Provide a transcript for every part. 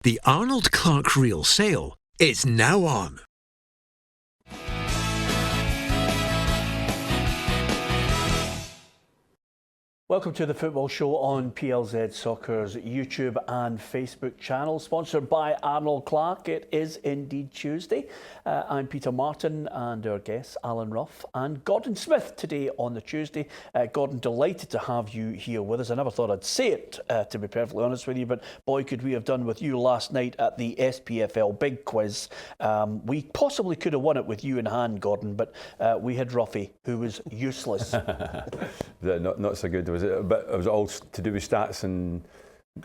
The Arnold Clark Reel sale is now on. Welcome to the Football Show on PLZ Soccer's YouTube and Facebook channel, sponsored by Arnold Clark. It is indeed Tuesday. I'm Peter Martin and our guests Alan Rough and Gordon Smith today on the Tuesday. Gordon, delighted to have you here with us. I never thought I'd say it, to be perfectly honest with you, but boy, could we have done with you last night at the SPFL Big Quiz. We possibly could have won it with you in hand, Gordon, but we had Roughie, who was useless. Not so good, was it? But it was all to do with stats and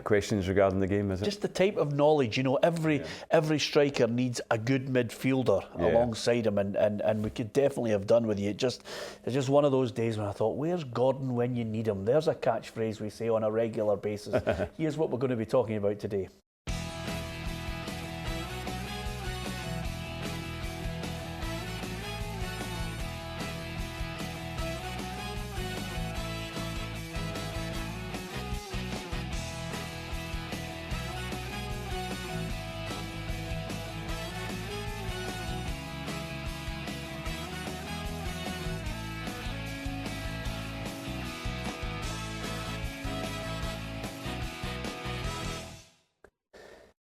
questions regarding the game, is it? Just the type of knowledge, you know, every striker needs a good midfielder alongside him, and we could definitely have done with you. It's just one of those days when I thought, where's Gordon when you need him? There's a catchphrase we say on a regular basis. Here's what we're going to be talking about today.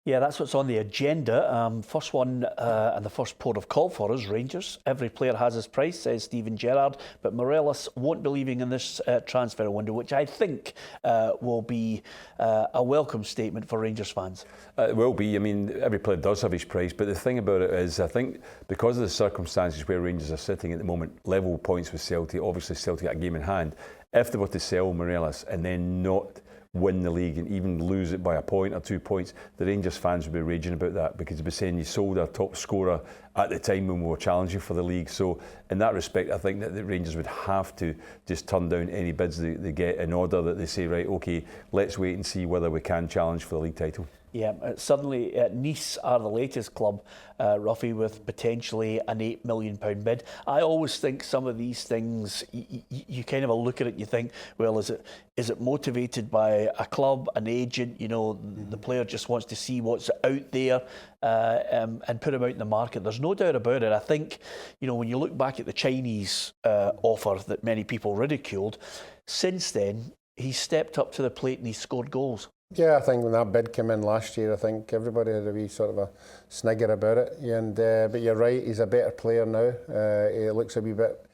Yeah, that's what's on the agenda. First one and the first port of call for us, Rangers. Every player has his price, says Stephen Gerrard, but Morelos won't be leaving in this transfer window, which I think will be a welcome statement for Rangers fans. It will be. I mean, every player does have his price, but the thing about it is, I think because of the circumstances where Rangers are sitting at the moment, level points with Celtic, obviously Celtic got a game in hand. If they were to sell Morelos and then not win the league and even lose it by a point or 2 points, the Rangers fans would be raging about that, because they'd be saying you sold our top scorer at the time when we were challenging for the league. So in that respect, I think that the Rangers would have to just turn down any bids they get in order that they say, right, OK, let's wait and see whether we can challenge for the league title. Yeah, suddenly Nice are the latest club, Roughie, with potentially an £8 million bid. I always think some of these things, you kind of look at it, you think, well, is it motivated by a club, an agent? You know, the player just wants to see what's out there and put him out in the market. There's no doubt about it. I think, you know, when you look back at the Chinese offer that many people ridiculed, since then, he's stepped up to the plate and he's scored goals. Yeah, I think when that bid came in last year, I think everybody had a wee sort of a snigger about it. And but you're right, he's a better player now. He looks a wee bit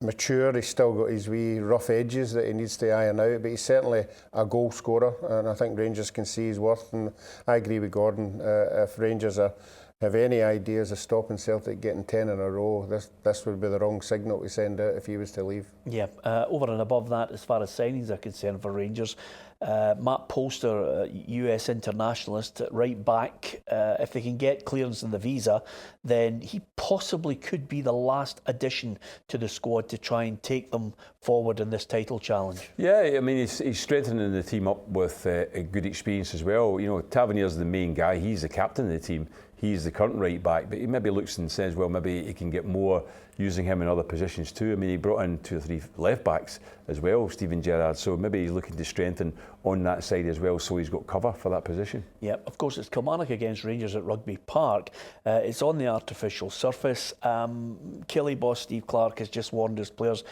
mature. He's still got his wee rough edges that he needs to iron out, but he's certainly a goal scorer, and I think Rangers can see his worth. And I agree with Gordon. If Rangers have any ideas of stopping Celtic getting 10 in a row, this would be the wrong signal to send out if he was to leave. Yeah, over and above that, as far as signings are concerned for Rangers, Matt Polster, US internationalist, right back. If they can get clearance in the visa, then he possibly could be the last addition to the squad to try and take them forward in this title challenge. Yeah, I mean, he's strengthening the team up with a good experience as well. You know, Tavernier's the main guy. He's the captain of the team. He's the current right back, but he maybe looks and says, well, maybe he can get more using him in other positions too. I mean, he brought in 2 or 3 left backs as well, Stephen Gerrard, so maybe he's looking to strengthen on that side as well, so he's got cover for that position. Yeah, of course, it's Kilmarnock against Rangers at Rugby Park. It's on the artificial surface. Killie boss Steve Clark has just warned his players,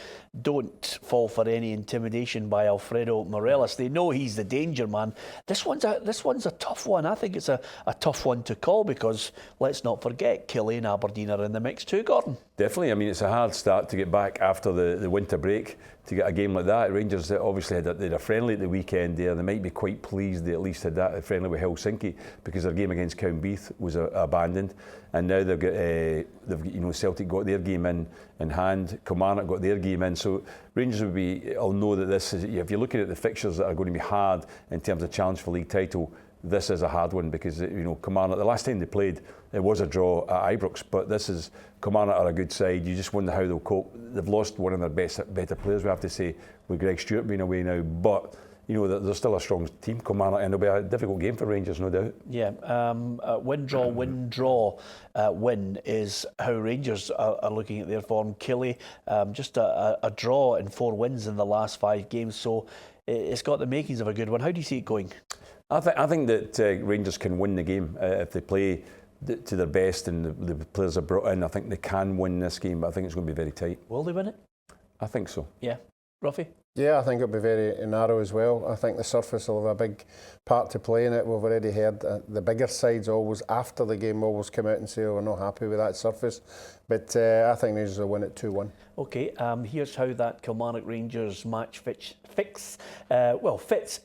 don't fall for any intimidation by Alfredo Morelos. They know he's the danger man. This one's a tough one. I think it's a tough one to call, because let's not forget, Killie and Aberdeen are in the mix too, Gordon. Definitely. I mean, it's a hard start to get back after the winter break to get a game like that. Rangers obviously had a friendly at the weekend there. They might be quite pleased they at least had that friendly with Helsinki, because their game against Cowdenbeath was abandoned, and now they've Celtic got their game in hand. Kilmarnock got their game in. So Rangers will know that this is, if you're looking at the fixtures that are going to be hard in terms of challenge for league title, this is a hard one, because Kilmarnock, the last time they played, it was a draw at Ibrox, but this is, Kilmarnock are a good side. You just wonder how they'll cope. They've lost one of their better players, we have to say, with Greg Stewart being away now, but they're still a strong team, Kilmarnock, and it'll be a difficult game for Rangers, no doubt. Yeah, win is how Rangers are looking at their form. Killie, just a draw and 4 wins in the last 5 games, so it's got the makings of a good one. How do you see it going? I think that Rangers can win the game if they play to their best and the players are brought in. I think they can win this game, but I think it's going to be very tight. Will they win it? I think so. Yeah. Roughie? Yeah, I think it'll be very narrow as well. I think the surface will have a big part to play in it. We've already heard the bigger sides always, after the game, always come out and say, oh, we're not happy with that surface. But I think Rangers will win it 2-1. Okay, here's how that Kilmarnock Rangers match fits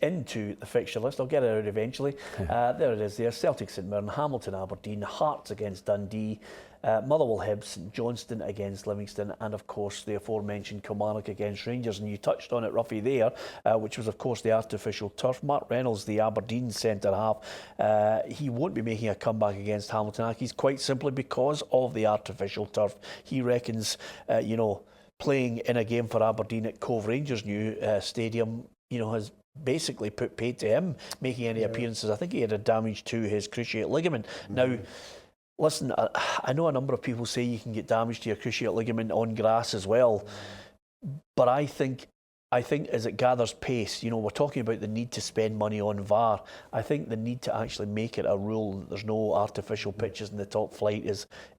into the fixture list. I'll get it out eventually. There it is there. Celtic, St Mirren, Hamilton, Aberdeen, Hearts against Dundee, Motherwell, Hibs, Johnstone against Livingston, and of course the aforementioned Kilmarnock against Rangers. And you touched on it, Roughie, there, which was of course the artificial turf. Mark Reynolds, the Aberdeen centre half, he won't be making a comeback against Hamilton Accies quite simply because of the artificial turf. He reckons, playing in a game for Aberdeen at Cove Rangers' new stadium, has basically put paid to him making any appearances. I think he had a damage to his cruciate ligament. Now, listen, I know a number of people say you can get damage to your cruciate ligament on grass as well, but I think as it gathers pace, we're talking about the need to spend money on VAR. I think the need to actually make it a rule that there's no artificial pitches in the top flight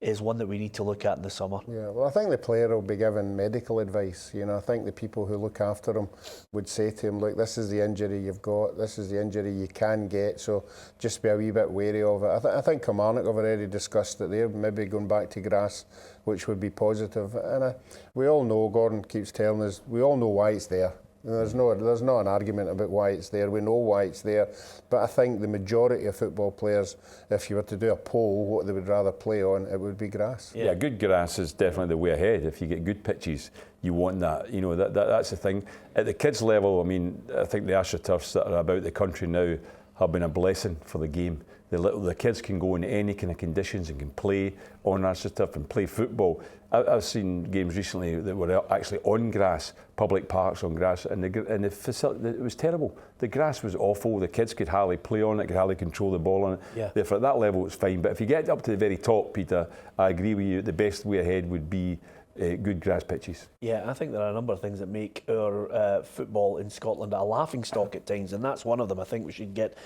is one that we need to look at in the summer. Yeah, well, I think the player will be given medical advice. I think the people who look after him would say to him, look, this is the injury you've got, this is the injury you can get, so just be a wee bit wary of it. I think Kilmarnock have already discussed that they're maybe going back to grass, which would be positive. And we all know, Gordon keeps telling us, we all know why it's there. There's not an argument about why it's there. We know why it's there. But I think the majority of football players, if you were to do a poll, what they would rather play on, it would be grass. Yeah, good grass is definitely the way ahead. If you get good pitches, you want that. That's the thing. At the kids' level, I think the AstroTurfs that are about the country now have been a blessing for the game. The kids can go in any kind of conditions and can play on AstroTurf and play football. I've seen games recently that were actually on grass, public parks on grass, and the facility, it was terrible. The grass was awful. The kids could hardly play on it, could hardly control the ball on it. Yeah. Therefore, at that level, it's fine. But if you get up to the very top, Peter, I agree with you. The best way ahead would be good grass pitches. Yeah, I think there are a number of things that make our football in Scotland a laughingstock at times, and that's one of them. I think we should get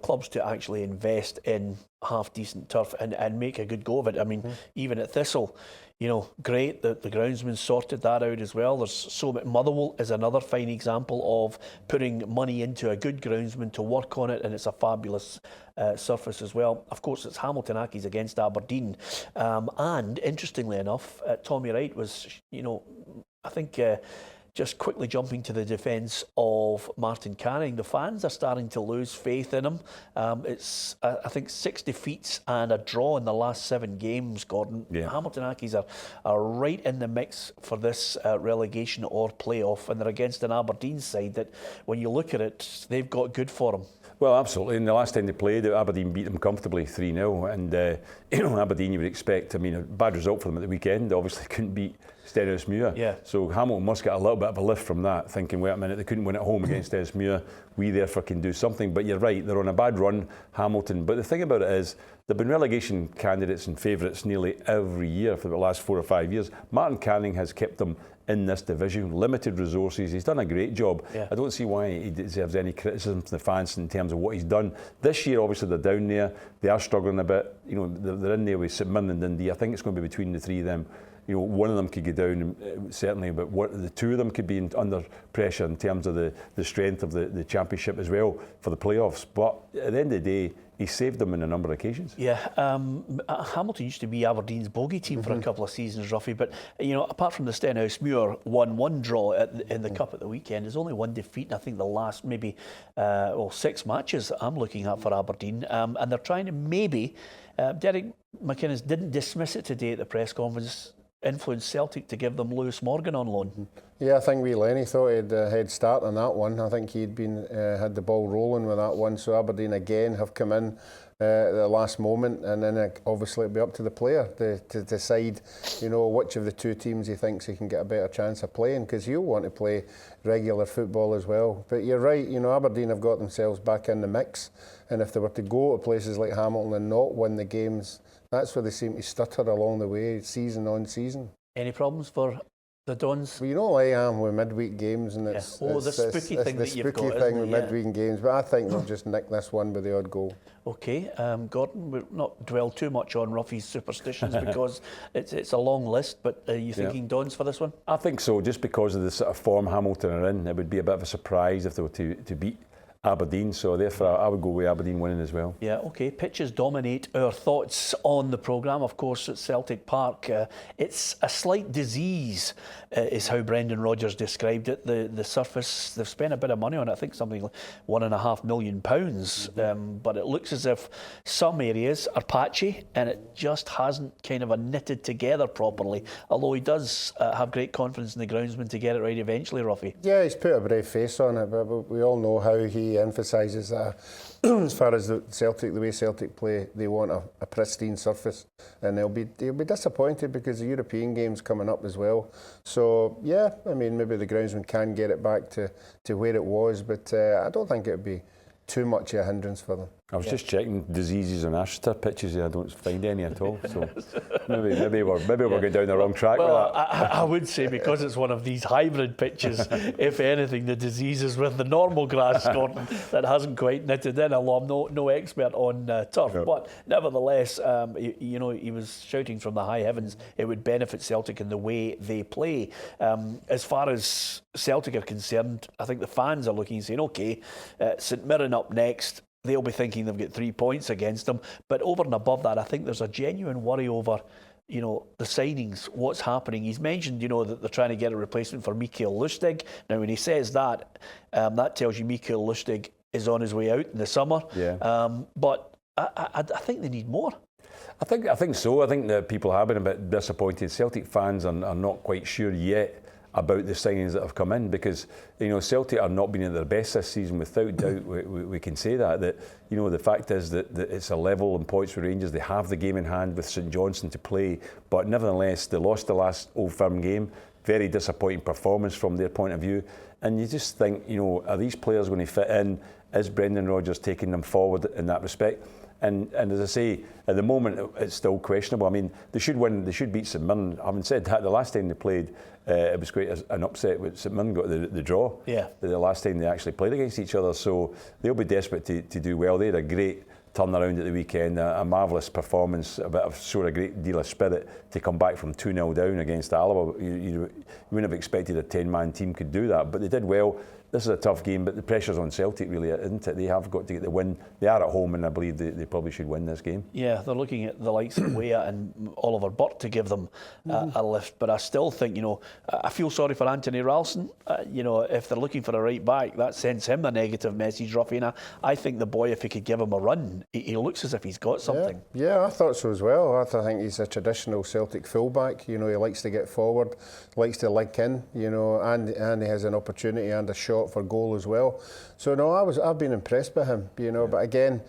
clubs to actually invest in half-decent turf and make a good go of it. Even at Thistle, great that the groundsman sorted that out as well. There's so much. Motherwell is another fine example of putting money into a good groundsman to work on it, and it's a fabulous surface as well. Of course, it's Hamilton Accies against Aberdeen, and interestingly enough, Tommy Wright was, I think. Just quickly jumping to the defence of Martin Canning, the fans are starting to lose faith in him. It's, I think, 6 defeats and a draw in the last 7 games, Gordon. Yeah. Hamilton Accies are right in the mix for this relegation or playoff, and they're against an Aberdeen side that, when you look at it, they've got good for them. Well, absolutely. And the last time they played, Aberdeen beat them comfortably 3-0. And, Aberdeen, you would expect, a bad result for them at the weekend. They obviously couldn't beat Stenhousemuir. Yeah. So Hamilton must get a little bit of a lift from that, thinking, wait a minute, they couldn't win at home against Stenhousemuir. We therefore can do something. But you're right, they're on a bad run, Hamilton. But the thing about it is, they've been relegation candidates and favourites nearly every year for the last 4 or 5 years. Martin Canning has kept them in this division, limited resources. He's done a great job. Yeah. I don't see why he deserves any criticism from the fans in terms of what he's done. This year, obviously, they're down there. They are struggling a bit. They're in there with St Mirren and Dundee. I think it's going to be between the 3 of them. One of them could go down, certainly, but the 2 of them could be under pressure in terms of the strength of the championship as well for the playoffs. But at the end of the day, he saved them on a number of occasions. Yeah, Hamilton used to be Aberdeen's bogey team for a couple of seasons, Roughie. But apart from the Stenhousemuir 1-1 draw in the cup at the weekend, there's only 1 defeat. And I think the last maybe 6 matches I'm looking at for Aberdeen, and they're trying to maybe. Derek McInnes didn't dismiss it today at the press conference. Influenced Celtic to give them Lewis Morgan on loan. Yeah, I think wee Lenny thought he had a head start on that one. I think he'd been had the ball rolling with that one. So Aberdeen again have come in at the last moment, and then obviously it'll be up to the player to decide, which of the 2 teams he thinks he can get a better chance of playing, because he'll want to play regular football as well. But you're right, Aberdeen have got themselves back in the mix, and if they were to go to places like Hamilton and not win the games, that's where they seem to stutter along the way, season on season. Any problems for The Dons. Well, you know, I am with midweek games, and it's the spooky thing the that you've spooky got, thing isn't with it? midweek games. But I think they'll just nick this one with the odd goal. Okay, Gordon, we'll not dwell too much on Roughie's superstitions because it's a long list, but are you thinking Dons for this one? I think so, just because of the sort of form Hamilton are in. It would be a bit of a surprise if they were to beat Aberdeen, so therefore I would go with Aberdeen winning as well. Yeah, okay. Pitches dominate our thoughts on the programme. Of course, at Celtic Park, it's a slight disease, is how Brendan Rodgers described it. The surface, they've spent a bit of money on it, I think something like £1.5 million, but it looks as if some areas are patchy and it just hasn't kind of knitted together properly, although he does have great confidence in the groundsman to get it right eventually, Roughie. Yeah, he's put a brave face on it, but we all know how he emphasises that as far as the way Celtic play, they want a pristine surface, and they'll be disappointed because the European game's coming up as well. So yeah, I mean, maybe the groundsman can get it back to where it was, but I don't think it would be too much of a hindrance for them. I was just checking diseases on AstroTurf pitches and I don't find any at all. So maybe we're going down the wrong track with that. I would say because it's one of these hybrid pitches, if anything, the diseases with the normal grass, Gordon, that hasn't quite knitted in. Although I'm no expert on turf, but nevertheless, he was shouting from the high heavens it would benefit Celtic in the way they play. As far as Celtic are concerned, I think the fans are looking and saying, okay, St Mirren up next. They'll be thinking they've got 3 points against them. But over and above that, I think there's a genuine worry over, the signings, what's happening. He's mentioned, that they're trying to get a replacement for Mikael Lustig. Now, when he says that, that tells you Mikael Lustig is on his way out in the summer. Yeah. But I think they need more. I think so. I think that people have been a bit disappointed. Celtic fans are not quite sure yet about the signings that have come in, because Celtic are not been at their best this season, without doubt. We can say that the fact is that it's a level in points with Rangers. They have the game in hand with St Johnstone to play, but nevertheless they lost the last Old Firm game. Very disappointing performance from their point of view, and you just think, are these players going to fit in? Is Brendan Rodgers taking them forward in that respect? And as I say, at the moment it's still questionable. I mean, they should win. They should beat St Mirren. Having said that, the last time they played, it was quite an upset. With St Mirren got the draw. Yeah. The last time they actually played against each other, so they'll be desperate to do well. They had a great turnaround at the weekend, a marvellous performance, showed a great deal of spirit to come back from 2-0 down against Alaba. You wouldn't have expected a 10-man team could do that, but they did well. This is a tough game, but the pressure's on Celtic, really, isn't it? They have got to get the win. They are at home, and I believe they probably should win this game. Yeah, they're looking at the likes of Weah and Oliver Burt to give them a lift. But I still think, I feel sorry for Anthony Ralston. If they're looking for a right back, that sends him a negative message, Roughie. And I think the boy, if he could give him a run, he looks as if he's got something. Yeah, I thought so as well. I think he's a traditional Celtic fullback. He likes to get forward, likes to link in, and he has an opportunity and a shot for goal as well. So no, I've been impressed by him, but again,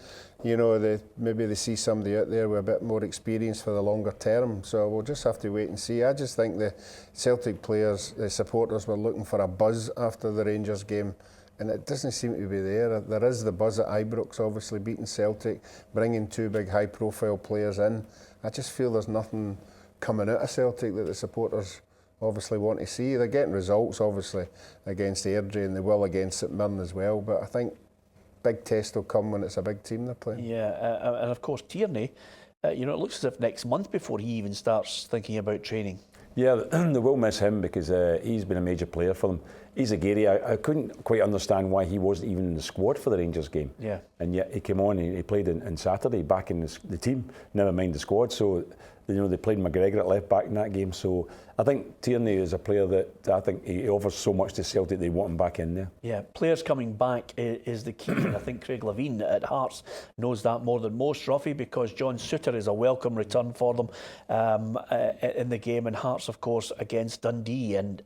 maybe they see somebody out there with a bit more experience for the longer term. So we'll just have to wait and see. I just think the Celtic players, the supporters, were looking for a buzz after the Rangers game, and it doesn't seem to be there. There is the buzz at Ibrox, obviously beating Celtic, bringing 2 big high-profile players in. I just feel there's nothing coming out of Celtic that the supporters obviously want to see. They're getting results, obviously, against Airdrie, and they will against St Mirren as well, but I think big test will come when it's a big team they're playing. Yeah, and of course Tierney, it looks as if next month before he even starts thinking about training. Yeah, they will miss him because he's been a major player for them. He's a Gary. I couldn't quite understand why he wasn't even in the squad for the Rangers game. Yeah. And yet he came on, he played on Saturday back in the team, never mind the squad. So they played McGregor at left back in that game. So I think Tierney is a player that I think he offers so much to Celtic, they want him back in there. Yeah, players coming back is the key. And I think Craig Levein at Hearts knows that more than most, Roughie, because John Souttar is a welcome return for them in the game. And Hearts, of course, against Dundee. And,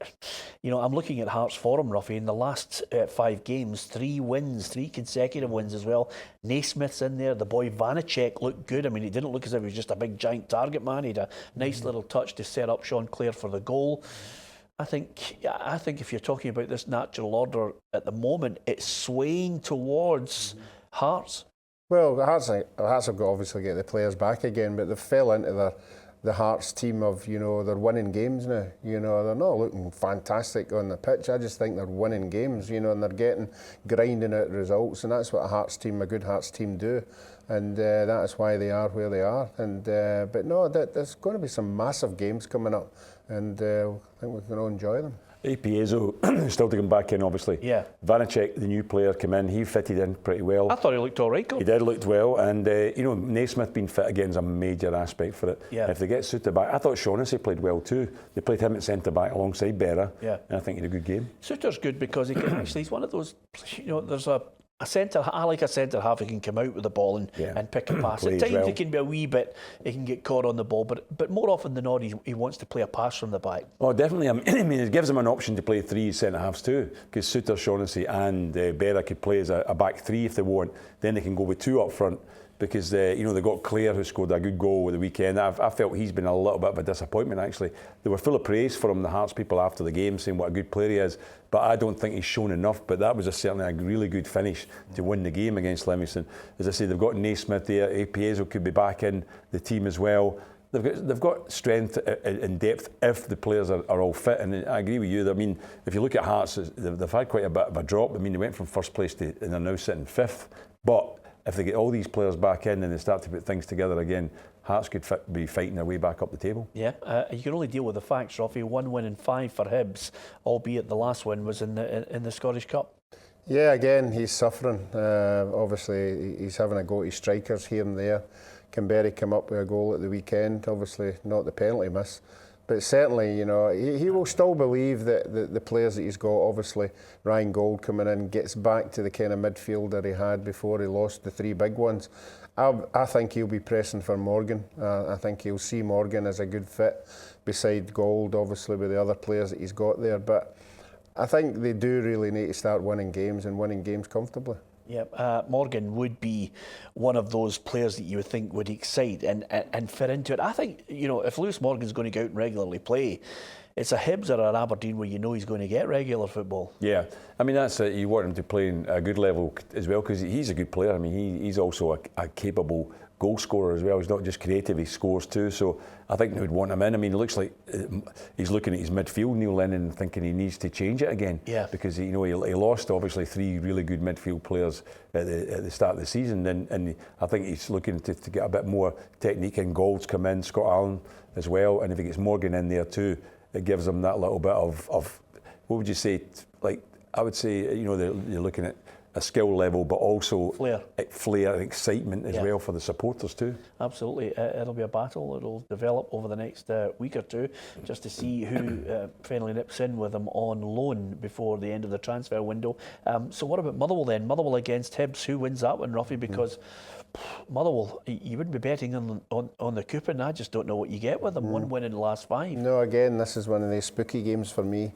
I'm looking at Hearts' form, Roughie, in the last 5 games, 3 wins, 3 consecutive wins as well. Naismith's in there. The boy Vanacek looked good. I mean, he didn't look as if he was just a big giant target man. He had a nice little touch to set up Sean Clare for the goal. I think if you're talking about this natural order at the moment, it's swaying towards Hearts. Well, Hearts have got obviously get the players back again, but they fell into the Hearts team of, they're winning games now. They're not looking fantastic on the pitch. I just think they're winning games, and they're grinding out results, and that's what a good Hearts team do. And that's why they are where they are. And but no, there's going to be some massive games coming up, and I think we're going to enjoy them. Piezo still to come back in, obviously. Yeah. Vanacek, the new player, came in. He fitted in pretty well. I thought he looked all right. He did look well, and Naismith being fit again is a major aspect for it. Yeah. If they get Suter back, I thought Shaughnessy played well too. They played him at centre back alongside Berra, yeah. And I think he had a good game. Suter's good because he can actually. He's one of those. There's a centre. I like a centre half who can come out with the ball and pick a pass. At times he can be a wee bit. He can get caught on the ball, but more often than not, he wants to play a pass from the back. Oh, definitely. I mean, it gives him an option to play three centre halves too, because Suter, Shaughnessy, and Berra could play as a back three if they want. Then they can go with two up front. Because they've got Clare, who scored a good goal at the weekend. I felt he's been a little bit of a disappointment, actually. They were full of praise for him, the Hearts people, after the game, saying what a good player he is. But I don't think he's shown enough. But that was certainly a really good finish to win the game against Livingston. As I say, they've got Naismith there. Piezo could be back in the team as well. They've got strength and depth if the players are all fit. And I agree with you. I mean, if you look at Hearts, they've had quite a bit of a drop. I mean, they went from first place and they're now sitting fifth. But if they get all these players back in and they start to put things together again, Hearts could be fighting their way back up the table. Yeah, you can only deal with the facts, Roughie. 1 win in 5 for Hibs, albeit the last win was in the Scottish Cup. Yeah, again, he's suffering. Obviously, he's having a go at his strikers here and there. Canberra come up with a goal at the weekend, obviously not the penalty miss. But certainly, he will still believe that the players that he's got, obviously, Ryan Gold coming in, gets back to the kind of midfielder he had before he lost the 3 big ones. I think he'll be pressing for Morgan. I think he'll see Morgan as a good fit beside Gold, obviously, with the other players that he's got there. But I think they do really need to start winning games and winning games comfortably. Yeah, Morgan would be one of those players that you would think would excite and fit into it. I think, if Lewis Morgan's going to go out and regularly play, it's a Hibs or an Aberdeen where he's going to get regular football. Yeah, I mean, that's it. You want him to play in a good level as well, because he's a good player. I mean, he's also a capable goal scorer as well. He's not just creative, he scores too. So I think they would want him in. I mean, it looks like he's looking at his midfield, Neil Lennon, and thinking he needs to change it again. Yeah. Because he lost obviously 3 really good midfield players at the start of the season, and I think he's looking to get a bit more technique. And Gold's come in, Scott Allen as well, and if he gets Morgan in there too, it gives him that little bit of what would you say? Like, I would say, you're looking at a skill level, but also flair and excitement as well for the supporters too. Absolutely. It'll be a battle. It'll develop over the next week or two, just to see who finally nips in with them on loan before the end of the transfer window. So what about Motherwell then? Motherwell against Hibs. Who wins that one, Roughie? Because Motherwell, you wouldn't be betting on the coupon. I just don't know what you get with them. 1 win in the last 5. No, again, this is one of these spooky games for me.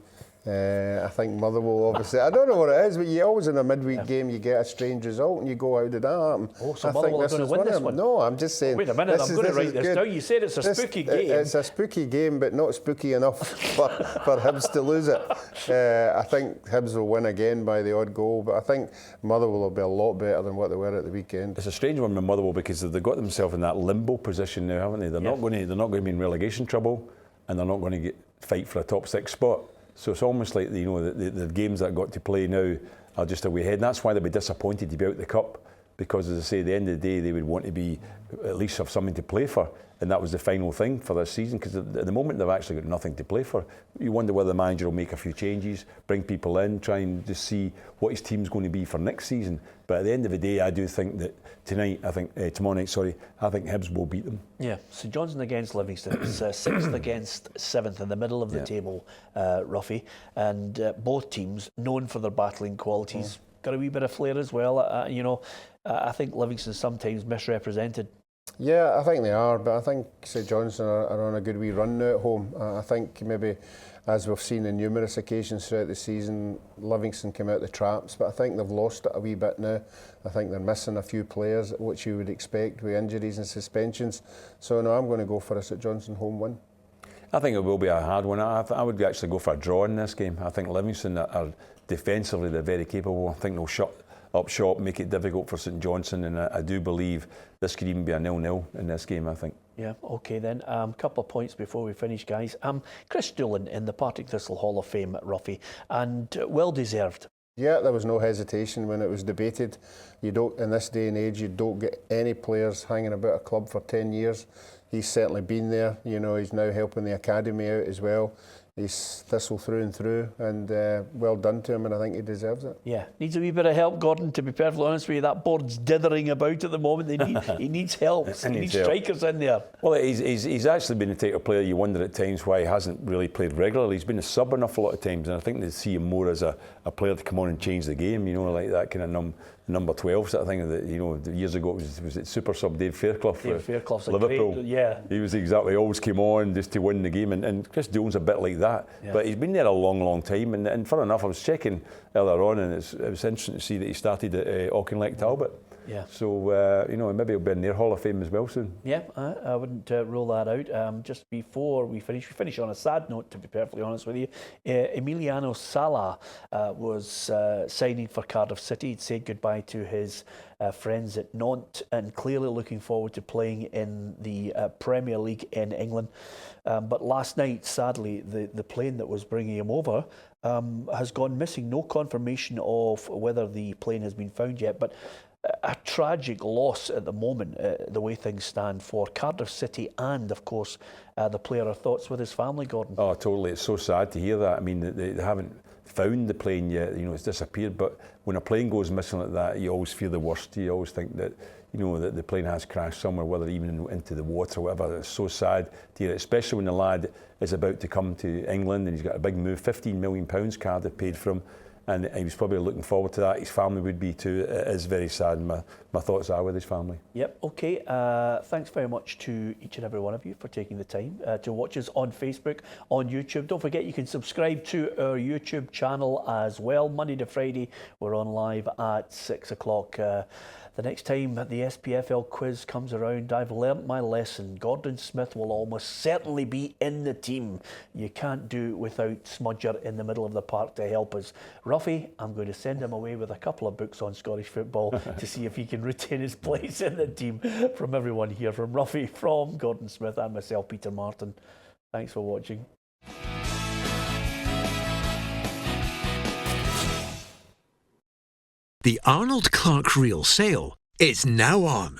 I think Motherwell, obviously, I don't know what it is, but you always in a midweek game you get a strange result and you go, how did that happen? Oh, so Motherwell are going to win this one? No, I'm just saying. Wait a minute, I'm going to write this down. You said it's a spooky game. It's a spooky game, but not spooky enough for Hibs to lose it. I think Hibs will win again by the odd goal, but I think Motherwell will be a lot better than what they were at the weekend. It's a strange one with Motherwell because they've got themselves in that limbo position now, haven't they? They're not going to be in relegation trouble, and they're not going to fight for a top 6 spot. So it's almost like the games that got to play now are just away ahead. And that's why they'll be disappointed to be out the cup, because, as I say, at the end of the day, they would want to be at least have something to play for. And that was the final thing for this season, because at the moment they've actually got nothing to play for. You wonder whether the manager will make a few changes, bring people in, try and just see what his team's going to be for next season. But at the end of the day, I do think that tomorrow night, I think Hibs will beat them. Yeah, St Johnstone against Livingston. It's 6th against 7th in the middle of the table, Roughie. And both teams known for their battling qualities. Got a wee bit of flair as well. I think Livingston sometimes misrepresented. Yeah, I think they are, but I think St Johnstone are on a good wee run now at home. I think maybe, as we've seen on numerous occasions throughout the season, Livingston came out the traps, but I think they've lost it a wee bit now. I think they're missing a few players, which you would expect with injuries and suspensions. So no, I'm going to go for a St Johnstone home win. I think it will be a hard one. I would actually go for a draw in this game. I think Livingston are defensively, they're very capable. I think they'll shut up shop, make it difficult for St Johnstone, and I do believe this could even be a 0-0 in this game, I think. Yeah, okay then. Couple of points before we finish, guys. Chris Doolan in the Partick Thistle Hall of Fame at Roughie, and well deserved. Yeah, there was no hesitation when it was debated. You don't, in this day and age, you don't get any players hanging about a club for 10 years. He's certainly been there. You know, he's now helping the academy out as well. He's Thistle through and through, and well done to him, and I think he deserves it. Yeah, needs a wee bit of help, Gordon, to be perfectly honest with you. That board's dithering about at the moment. He needs help. He needs strikers in there. Well, he's actually been a type of player you wonder at times why he hasn't really played regularly. He's been a sub an awful lot of times, and I think they see him more as a player to come on and change the game, you know, like that kind of number 12 sort of thing. That, you know, years ago was it super sub Dave Fairclough for Liverpool. Yeah, he was exactly always came on just to win the game, and Chris Doolan's a bit like that. Yeah. But he's been there a long time, and fun enough, I was checking earlier on, and it was interesting to see that he started at Auchinleck Talbot. Yeah. So, you know, maybe he'll be in their Hall of Fame as well soon. Yeah, I wouldn't rule that out. Just before we finish on a sad note, to be perfectly honest with you. Emiliano Sala was signing for Cardiff City. He'd said goodbye to his friends at Nantes, and clearly looking forward to playing in the Premier League in England. But last night, sadly, the plane that was bringing him over has gone missing. No confirmation of whether the plane has been found yet, but a tragic loss at the moment, the way things stand for Cardiff City and, of course, the player. Our thoughts with his family, Gordon? Oh, totally. It's so sad to hear that. I mean, they haven't found the plane yet. You know, it's disappeared. But when a plane goes missing like that, you always fear the worst. You always think that, you know, that the plane has crashed somewhere, whether even into the water or whatever. It's so sad to hear it, especially when the lad is about to come to England and he's got a big move. £15 million Cardiff paid for him. And he was probably looking forward to that. His family would be too. It is very sad. My thoughts are with his family. Yep, okay. Thanks very much to each and every one of you for taking the time to watch us on Facebook, on YouTube. Don't forget you can subscribe to our YouTube channel as well. Monday to Friday, we're on live at 6 o'clock. The next time the SPFL quiz comes around, I've learnt my lesson. Gordon Smith will almost certainly be in the team. You can't do without Smudger in the middle of the park to help us. Roughie, I'm going to send him away with a couple of books on Scottish football to see if he can retain his place in the team. From everyone here, from Roughie, from Gordon Smith and myself, Peter Martin. Thanks for watching. The Arnold Clark Reel sale is now on.